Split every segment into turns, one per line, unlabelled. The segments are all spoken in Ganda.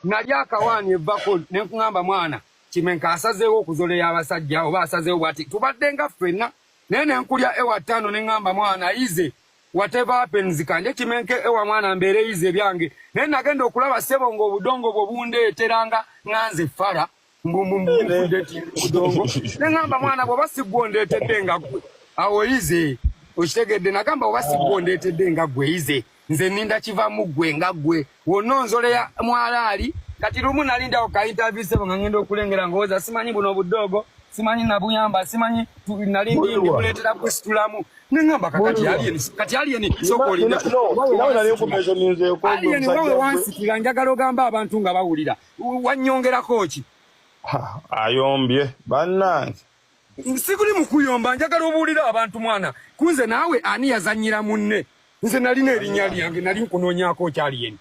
nali akawaani evako ne nkugamba mwana Kimenka asazeewo okuzoleya abasajja oba asazeewo bwati tubadde nga ffenna naye ne nkulya ewa 5 ne ngamba mwana ize whatever happens kanje Kimenke ewa mwana mbeere ize byange naye nagenda okulaba ssebo ng'obudongo bwe bundeeteranga nganze fara budongo ne ngamba mwana bw'oba siggwondeetedde nga ggwe awo ize okitegedde nagamba oba siggwondeetedde nga ggwe ize nze ninda kiva mu ggwe nga ggwe wonna onzoleya mwalaali kati lumu nalindawo ka interview sebo nga ngenda okulengera ngowooza simanyi buno obudogo simanyi nabuyamba simanyi nalindi ndikuleetera kusitulamu nengamba kati alien sokolinde alien wawe wansikira njagala ogamba abantu nga bawulira wannyongerako ki
ayombye bannange
sikuli mukuyomba njagala obuulira abantu mwana kunze naawe ani yazanyira munne nze nalina erinnya lyange nali nkunoonyaako kyalien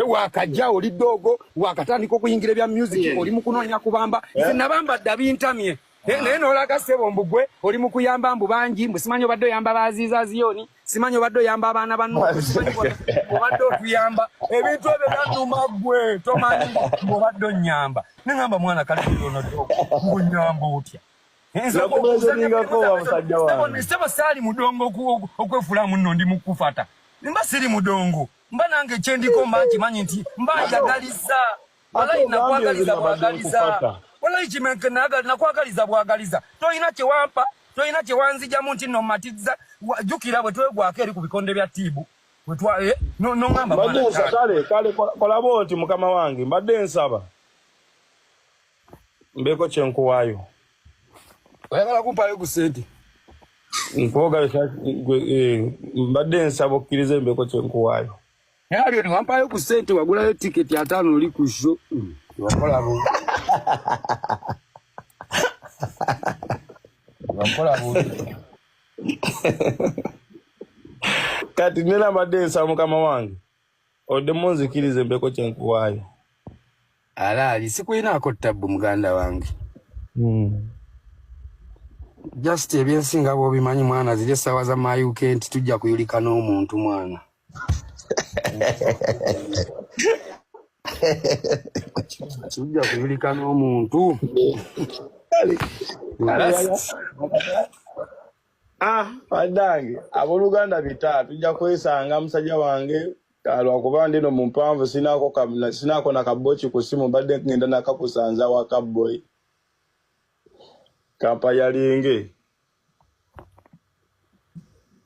wakajja oli dogo wakatandika okuyingira ebya music oli mukunoonya kubamba nze nabamba dda bintamye naye noolaga ssebo mbugwe oli mu kuyamba mbu bangi mbu simanyi obadde oyamba baziiza ziyoni simanyi obadde oyamba abaana banno simanyi obadde otuyamba ebintu ebyo byannuma ggwe tomanyi obadde onnyamba neŋamba mwana kale ono dogo ngunyamba otya sebo saali mudongo okwefulamu nno ndi mukufata mba siri mudongo mba nange kyendiko mba kimanyi nti mba njagaliza walayi nakwagaliza bwagaliza walayi Kimenke nakwagaliza bwagaliza toyina kyewampa toyina kyewanzijamu nti nomatiza jjukira bwe twegwako eri ku bikonde bya tiibu noŋamba
kale kolabo nti mukama wange mbadde nsaba mbeeko kyenkuwaayo
oyagala kumpaayo ku ssente
nkwogalesa mbadde nsaba okkirize mbeeko kyenkuwaayo
Alio ni wampayo ku ssente wagulayo tiketi ya 5 oli ku show. Wakola bo. Wakola bo.
Kati nena madensa mukama wange. Ode munzikirize mbeko kyenkuwaayo.
Alali sikuyinaako ttabu muganda wange. Just ebyensinga bw'obimanyi mwana zile sawa za mayuke nti tujja kuyulika n'omuntu mwana. Tujja kuyulika n'omuntu.
Fadange abooluganda bita tujja kwesanga musajja wange lwakuba ndino mu mpanvu sinaako na kaboki ku simu mbadde ngenda nakakusanza wa Kabboy kampa yalinge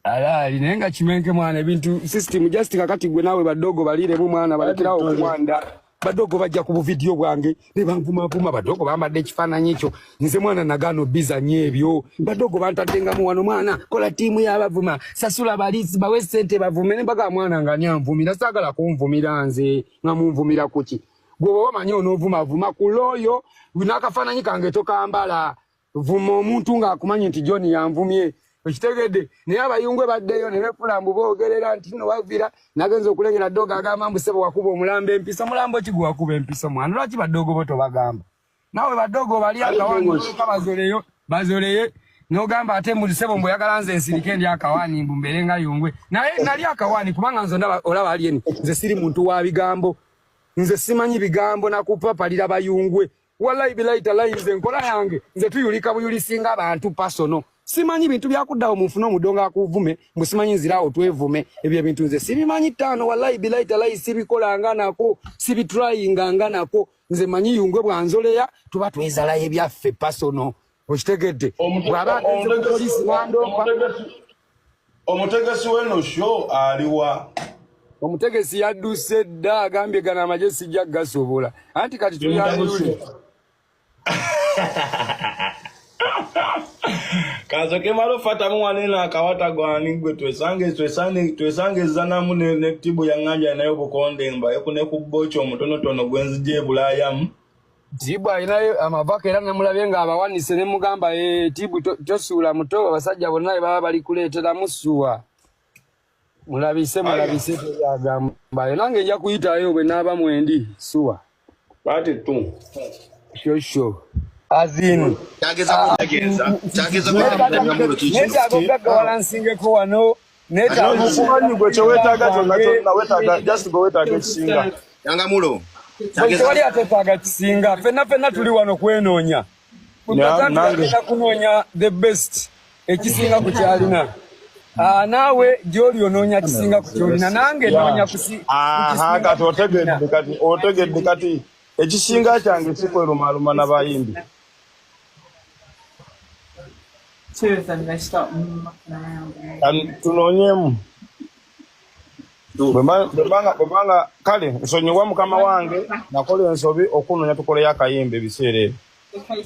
alali nenga Kimenke mwana ebintu system just kakati gwe nawe badogo balire mu mwana balekirawo okwanda badogo bajja ku video bwange ne banvuma badogo bambadde ekifaananyi ekyo nze mwana nagano biza nyebyo badogo bantaddenga mu wano mwana kola tiimu y'abavuma sasula balisi bawe ssente bavume ne baga mwana nga nyamvumira sagala kunvumira nze nga munvumira kuki gwe wamanyi onovuma ku loyo winakafaananyi kange tokambala vuma omuntu nga akumanyi nti John yanvumye okitegedde naye abayungwe baddeyo ne befula mbu boogerera nti no wavira nagenza okulengera dogo agamba mbu sebo wakuba omulambo empiso mulambo ki gwe wakuba empiso mwana lwaki badogo bo tobagamba nawe badogo bali akawani bazoleye n'ogamba ate mbu sebo mbu oyagala nze nsirike ndi akawani mbu mbeere nga yungwe naye nali akawani kubanga nze olaba alieni nze siri muntu wa bigambo nze simanyi bigambo nakupapalira bayungwe wallahi bilahi talahi nze nkola yange nze tuyulika buyulisinga abantu pasono simanyi bintu byakuddawo munfuna omudongo akuvume mbu simanyi nzirawo twevume ebyo ebintu nze sibimanyi ttaano wallahi bilahi talahi sibikolanga nako sibitryinganga nako nze manyi yungwe bwanzoleya tuba twezalayo ebyaffe pasono okitegedde
omutegesi weno show aliwa
omutegesi yadduse dda agambye gana amagye sijja gasobola anti kati tuyandule
Kazo kemalo fata mwana akawata gwani gwe twesange zanamu ne tibu yanganja nayo bukonde mba yokune kubocho mutono tono gwenzije bulayamu
tibu inayo amavaka era namulabye nga abawanise ne mugamba tibu tosula muto abasajja bonna baba bali kuleetera musuwa mulabise yagamba nange nja kuyitayo bwe naaba mwendi suwa
bati tu
shosho azinu
chageza
neta agogaga walansingeko wano neta
mukumanyi gwe kyewetaaga kyonna wetaaga just go wetaaga ekisinga
Yangamulo
Wali atetaaga kisinga fenna tuli wano kwenoonya. Nange kunoonya the best ekisinga ku kyalina. Naawe gy'oli onoonya kisinga ku kyolina nange noonya
kati otegedde kati ekisinga kyange sikwerumaaluma n'abayimbi.
Two of them, they start mucking around.
Tunoonyemu. Bwebanga kale nsonyiwa mukama wange nakola ensobi okunoonya tukoleyo akayimba ebiseera ebyo.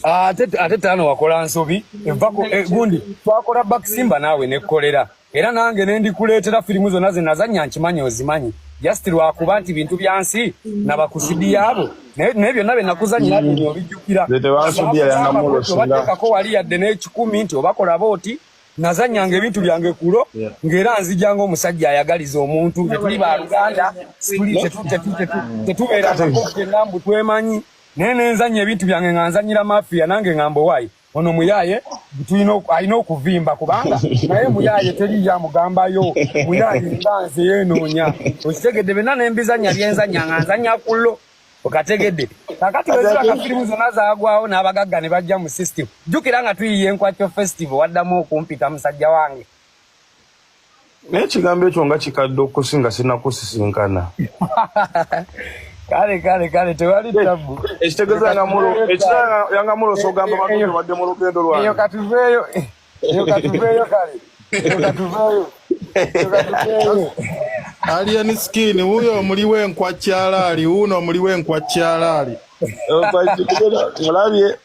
Ate tano wakola nsobi evako gundi twakola bakisimba naawe nekkolera era nange nendikuleetera firimu zonna ze nazannya nkimanyi ozimanyi just lwakuba nti bintu byansi nabakusidi abo naye byonna bye nakuzannyira bino obijjukira obateekako wali yadde n'ekikumi nti obakola booti nazannyanga ebintu byange kulo ng'era nzijanga omusajja ayagaliza omuntu tetuli baluganda tetubeera enambu twemanyi naye nenzannya ebintu byange nga nzannyira mafiya nange ngamba owaayi ono muyaaye alina okuvimba kubanga naye muyaaye teri yamugambayo muyaaye nga nze yeenoonya okitegedde byonna nembizannya byenzannya nga nzannya kullo okategedde kakati wezibaka firimu zonna zaagwawo n'abagagga ne bajja mu system jjukira nga tuyiye enkwakyo festival waddamu okumpita musajja wange
naye ekigambo ekyo nga kikadde okusinga sinakusisinkana.
Kale tewali tabu.
Ekitegeeza yanga mulo sogamba batuno badde mu lugendo lwange.
Eyo katuveeyo kale.
Alien skin huyo muliwe enkwakyalaali uno muliwe enkwakyalaali.
Mulabye.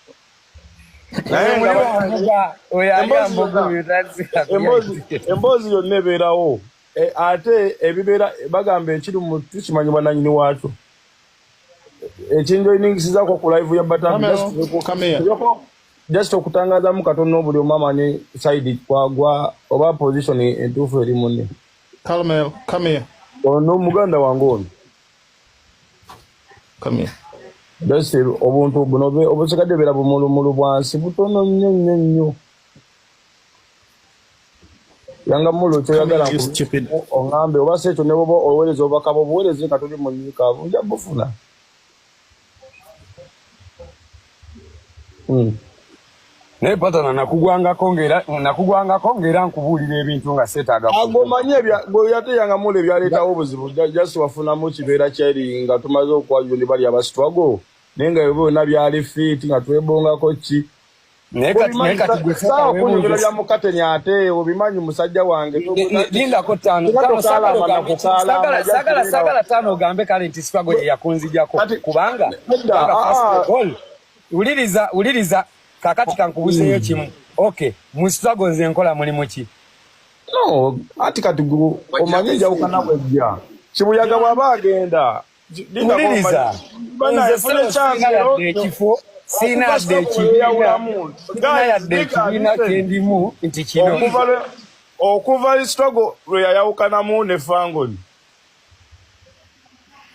Emboozi yonna ebeerawo. Ate ebibeera bagamba ekiri mu tukimanyi bannannyini waakyo. Ekinjoyiningisiza ku live ya just okutangazamu katono obuli omu amanyi side kwagwa oba position entuufu eri munne.
Come here.
Ono muganda wange ono.
Come here.
Just obuntu buno obusigadde beera bumulumulu bwansi butono nnyo. Yanga mulo kyoyagala ongambe oba se ekyo ne bwoba oweereza obubaka buweereze nga tuli mu nnyika nja bufuna.
Naye patana nakugwangako ng'era nkubuulira ebintu nga seetaaga
agomanye bwe yateyanga mule ebyaleetawo obuzibu just wafunamu kibeera kyeri nga tumaze okwajula ne bali abasitwago naye nga ebyo byonna byali fiiti nga twebongako ki saawa kunyumira bya mukateni ate obimanyi musajja wange
lindako sagala tano ogambe kale nti sitwago ye yakunzijako kubanga uliriza kakati kankubuzeeyo kimu okay musitwago nze nkola mulimu ki
no ati kati omanyi enjawukana bwejja kibuyaga bw'aba agenda
uliriza nze sinadde ekifo sinadde ekibiina kendimu nti kino
okuva sitwago lwe yayawukanamu ne fangoni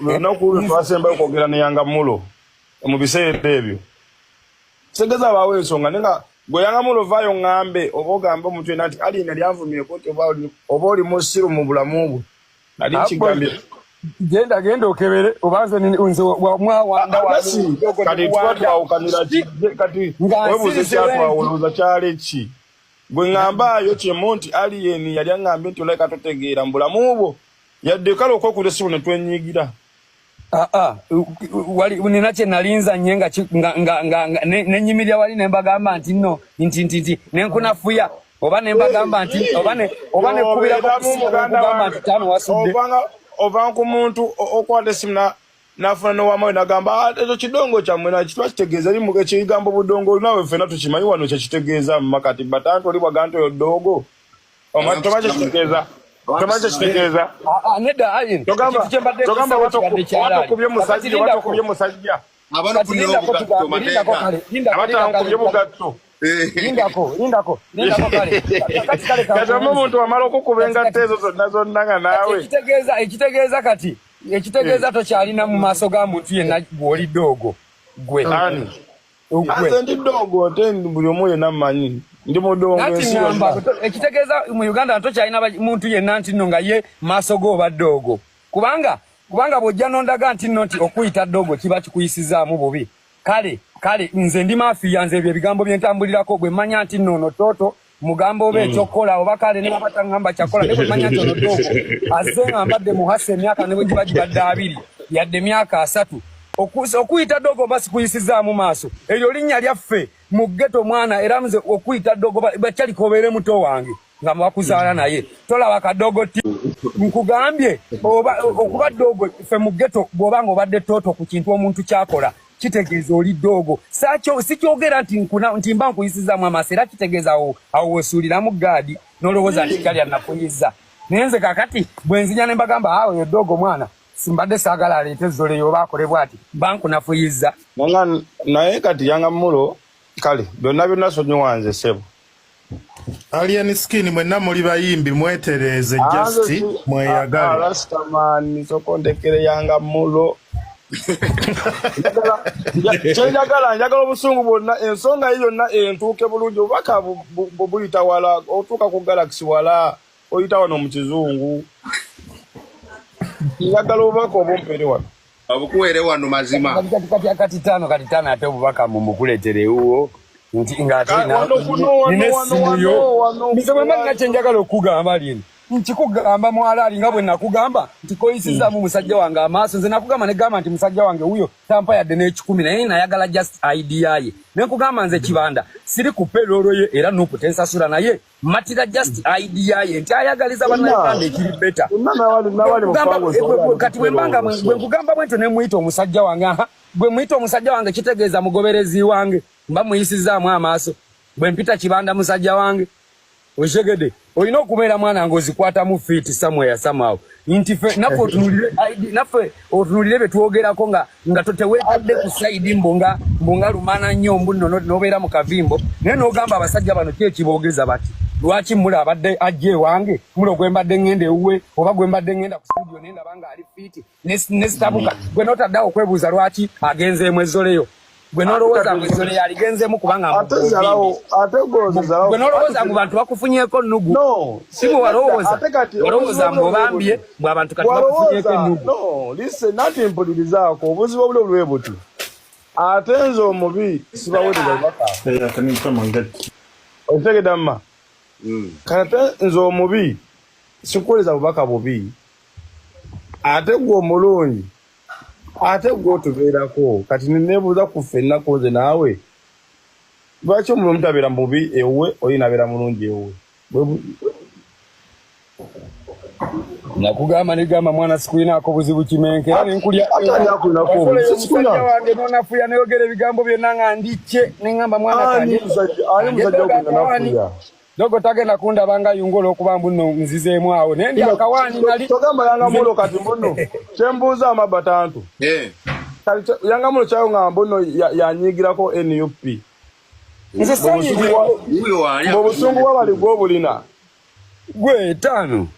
lunaku lwe twasembayo okwogera ne yanga mulo mu biseera ebyo segeza bawe ensonga nenga gwe yanga mulo vayo ngambe oba ogambe omuntu yenna nti ali nali anvumyeko nti oba oli musiru mu bulamu bwe nali nkigambye
genda okebere obanze nze mwawanda
kati twatwawukanira kati webuze kyatwawuluza kyali ki gwe ngambaayo kyemu nti aliyeni yali aŋŋambye nti olaika totegeera mu bulamu bwo yadde kale okwokuta essimu ne twenyigira
wali nina kye nalinza nnye nga nenyimirira wali ne mbagamba nti nno nti nenkunafuya oba ne mbagamba nti oba nekubirako okugamba nti tano wasudde
ova ku muntu okwata essimu nafuna nowamawe nagamba ekyo kidongo kyammwe nakitwa kitegeeza limuga ekigambo budongo nawe ffenna tukimanyi wano kyekitegeeza mu makati batanti oli bwaga nti oyo ddoogo tomanyi kyekitegeeza
nedda ayin
togamba watakubye musajja abatankubye bugatto
lindako kale
kati omuntu wamala okukuba engatta ezo zonna nga naawe
ekitegeeza kati ekitegeeza tokyalina mu maaso ga muntu yenna gw'oli ddoogo gwe
nze ndi ddoogo ate buli omu yenna mmanyi ndi mudongo ensi yonna
ekitegeeza mu Uganda tokyalina muntu yenna nti nno nga ye maaso go obadde ogwo kubanga kubanga bw'ojja n'ondaga nti nno nti okuyita ddogo kiba kikuyisizaamu bubi. Kale nze ndi mafiya nze ebyo ebigambo bye ntambulirako bwe mmanya nti nno toto mugambo oba ekyokukola oba kale ne baba taŋŋamba kyakola ne bwe mmanya nti ono ddogo azze ng'ambadde muhasa emyaka ne bwe giba gibadde 2 yadde emyaka 3 okuyita ddogo basi kuyisizaamu maaso eryo linnya lyaffe mu ghetto mwana era nze okuyita ddogo bakyaliko obeere muto wange nga mwakuzaala naye tolaba kadogo ti nkugambye okuba ddogo ffe mu ghetto bw'obanga obadde toto ku kintu omuntu kyakola kitegeeza oli ddogo sikyogera nti mba nkuyisizaamu amaaso era kitegeeza awo wesuuliramu gaadi n'olowooza nti kalya nakuyiza naye nze kakati bwe nzinya ne mbagamba awo yo ddogo mwana simbadde saagala aleete zoleyo oba akole bw'ati mba nkunafuyiza
naye kati yanga mulo kale byonna sonyiwa ssebo
Alien Skin mwenna muli bayimbi mwetereze just mweyagala
Rastaman sokondekere yanga mulo njagala obusungu bwonna ensonga yiyo yonna entuuke bulungi obubaka buyita wala otuuka ku Galaxy wala oyita wano mu kizungu njagala obubaka obumpere wano
obukuwere wano mazima
kati tano ate obubaka mumukuleetere uwo nti ng'ate nakyenjagala okugamba lino nkikugamba mwalaali nga bwe nakugamba nti koyisizaamu musajja wange amaaso nze nakugamba negamba nti musajja wange wuyo tampa yadde n'ekikumi naye nayagala just idea ye nekugamba nze kibanda siri kupe loolo ye era nupu tensasula naye matira just idea ye nti ayagaliza bannayuganda ekiri beta kati bwe nkugamba bwentyo ne muyita omusajja wange bwe muyita omusajja wange kitegeeza mugoberezi wange mba muyisizaamu amaaso bwe mpita kibanda musajja wange oshegede olina okubeera mwana ng'ozikwata mu fiiti somewhere somehow nti ffe naffe otunulire bye twogerako nga toteweetadde ku saidi mbonga lumana nnyo mbuno n'obeera mu kavimbo naye n'ogamba abasajja bano ki ekiboogeza bati lwaki mula abadde ajja ewange mulo gwe mbadde ngenda ewuwe oba gwe mbadde ngenda ku studio naye ndaba nga ali fiiti nesitabuka gwe n'otaddawo okwebuuza lwaki agenzeemu ezzoleyo gwe n'olowooza ngu ezzoleyo aligenzeemu kubanga gwe n'olowooza ngu bantu bakufunyeeko nnugu si bwe walowooza ngu obambye bwe abantu kati bakufunyeeko ennugu
nati mpulirizaako obuzibu obuli obulwe buti ate nze omubi sibawulira baka otegedde mma kate nze omubi sikukoleza bubaka bubi ate gwe omulungi ate gwe otubeerako kati neneebuuza ku ffe ennaku nze naawe lwaki omuntu omutabeera mubi ewuwe oli nabeera mulungi ewuwe
nakugamba negamba mwana sikulinaako buzibu kimenke era nenkulya omusajja wange nonafuya nayogera ebigambo byonna nga ndicce neŋŋamba mwana dogo tagenda kundaba nga yunga olw'okuba mbu nno nzizeemu awo naye ndi akawaani nali
togamba yangamulo kati mbuno kyembuuza amabatantu yanga mulo kyayo nga mbuno yanyiigirako NUP
nze
obusungu bwabali gw'obulina
gwe ttaano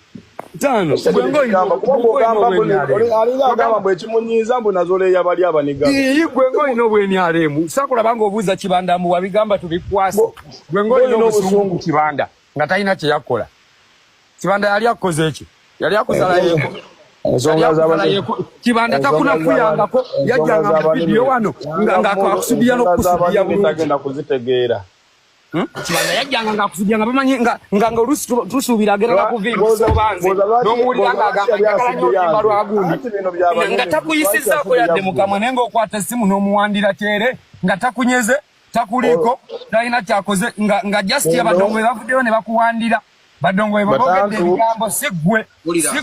alinga bwe kimunyiiza mbu nazoleeya bali abaniga
gwe ng'olina obwenyalemu sakulaba ng'obuuza kibanda mbu wabigamba tubikwase gwe ng'olina obusungu kibanda nga talina kye yakola kibanda yali akoze ekyo yali akusalayeeko kibanda takunakuyangako yajjanga mu vidiyo wano ng'akusubiya n'okukusubiya
bulungi kuzitegeera
kibanda yajjanga ng'akusubiya nga bamanyi nga oluusi tusuubira agenda kuvingiso banze n'omuwulira ng'agamba njagala nnyo oluyimba lwa gundi nga takuyisizaako yadde mukamwe naye ng'okwata essimu n'omuwandira kyere nga takunyeze takuliiko talina kyakoze nga jasiti abadongo be bavuddeyo ne bakuwandira badongo be babogedde ebigambo si ggwe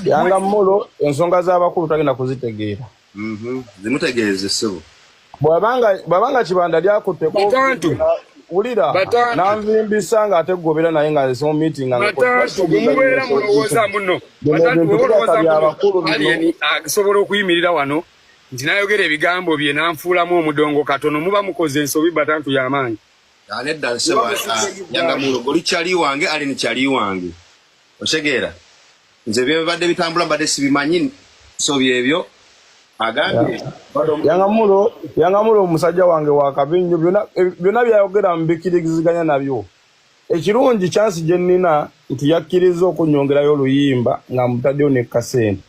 yanga mulo ensonga z'abakulu tagenda kuzitegeera
zimutegeeze ssebo
bw'abanga kibanda lyakutteko ulira nanvimbisa nga ate gobera naye nga nsi mu meeting nga
mubeera mulowooza muno asobola okuyimirira wano nti nayogera ebigambo bye nanfuulamu omudongo katono muba mukoze ensobi batantu y'amaanyi
nedda nseba yanga mulo goli kyali wange ali ni kyali wange osegeera nze bye badde bitambula badde sibimanyi so byebyo agambye
yanga mulo omusajja wange wakabinyo byonna byayogera mbikirigiziganya nabyo ekirungi kyansi gye nnina nti yakkiriza okunyongerayo oluyimba nga mutaddeyo ne kasente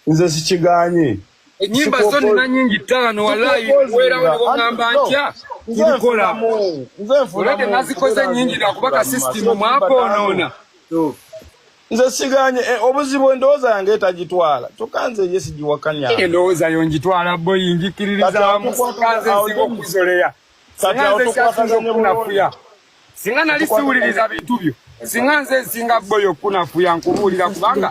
nze sikiganye
Enyimba zo nina nyingi ttaano wallahi wera wo ngamba ntya kubikola olete nazikoze nyingi nakubaka system mwakonoona
nze siganye obuzibu endowooza yange etagitwala tokanze ye sigiwakanya
endowooza yo njitwala boyi njikiririzamu kanze nsinga okuzoleya singa nali siwuliriza bintu byo singa nze nsinga boyo okunafuya nkubuulira kubanga